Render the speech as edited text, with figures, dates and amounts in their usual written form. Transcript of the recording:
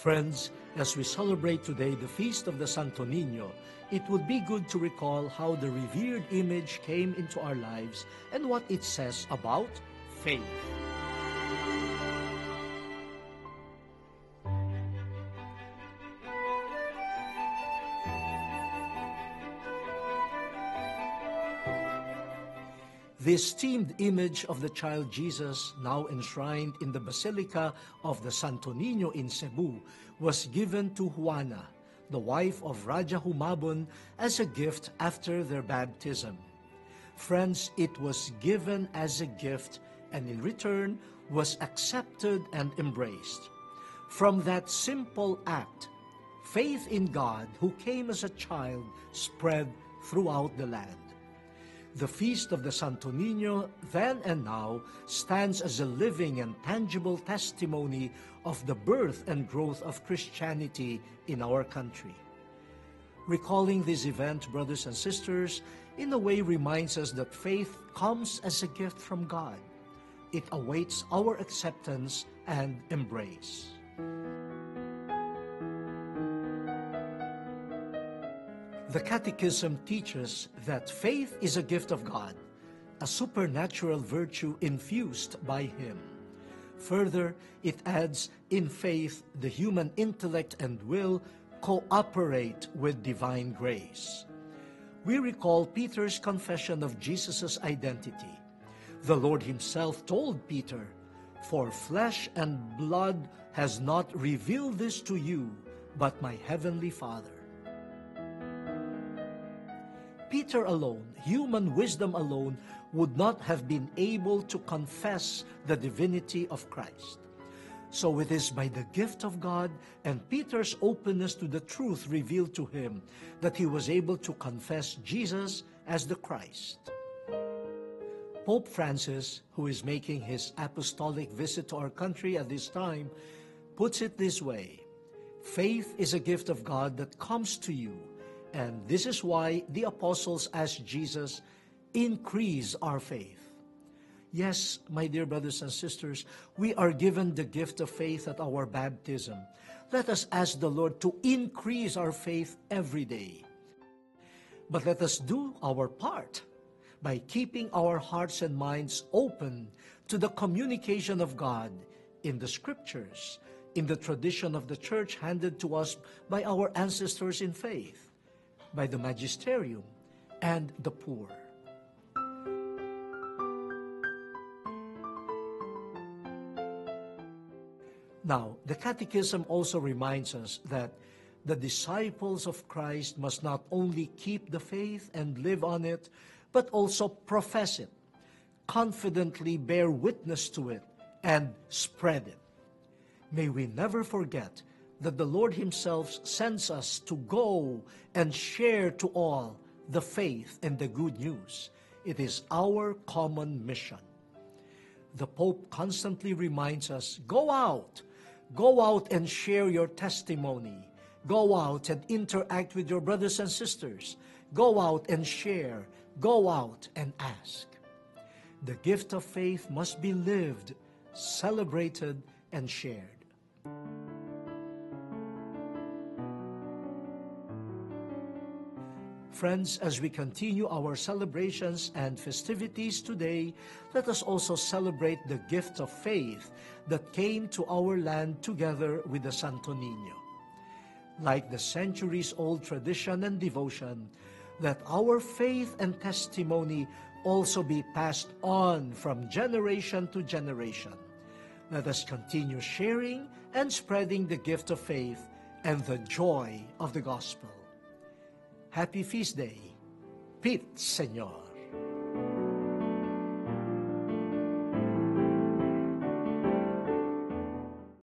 Friends, as we celebrate today the Feast of the Santo Niño, it would be good to recall how the revered image came into our lives and what it says about faith. The esteemed image of the child Jesus, now enshrined in the Basilica of the Santo Niño in Cebu, was given to Juana, the wife of Raja Humabon, as a gift after their baptism. Friends, it was given as a gift and in return was accepted and embraced. From that simple act, faith in God, who came as a child, spread throughout the land. The Feast of the Santo Niño, then and now, stands as a living and tangible testimony of the birth and growth of Christianity in our country. Recalling this event, brothers and sisters, in a way reminds us that faith comes as a gift from God. It awaits our acceptance and embrace. The Catechism teaches that faith is a gift of God, a supernatural virtue infused by Him. Further, it adds, in faith, the human intellect and will cooperate with divine grace. We recall Peter's confession of Jesus' identity. The Lord Himself told Peter, "For flesh and blood has not revealed this to you, but my heavenly Father." Peter alone, human wisdom alone, would not have been able to confess the divinity of Christ. So it is by the gift of God and Peter's openness to the truth revealed to him that he was able to confess Jesus as the Christ. Pope Francis, who is making his apostolic visit to our country at this time, puts it this way: faith is a gift of God that comes to you. And this is why the apostles asked Jesus, "Increase our faith." Yes, my dear brothers and sisters, we are given the gift of faith at our baptism. Let us ask the Lord to increase our faith every day. But let us do our part by keeping our hearts and minds open to the communication of God in the Scriptures, in the tradition of the Church handed to us by our ancestors in faith, by the magisterium and the poor. Now, the Catechism also reminds us that the disciples of Christ must not only keep the faith and live on it, but also profess it, confidently bear witness to it, and spread it. May we never forget that the Lord Himself sends us to go and share to all the faith and the good news. It is our common mission. The Pope constantly reminds us, go out and share your testimony. Go out and interact with your brothers and sisters. Go out and share. Go out and ask. The gift of faith must be lived, celebrated, and shared. Friends, as we continue our celebrations and festivities today, let us also celebrate the gift of faith that came to our land together with the Santo Niño. Like the centuries-old tradition and devotion, let our faith and testimony also be passed on from generation to generation. Let us continue sharing and spreading the gift of faith and the joy of the gospel. Happy Feast Day. Pit, Señor.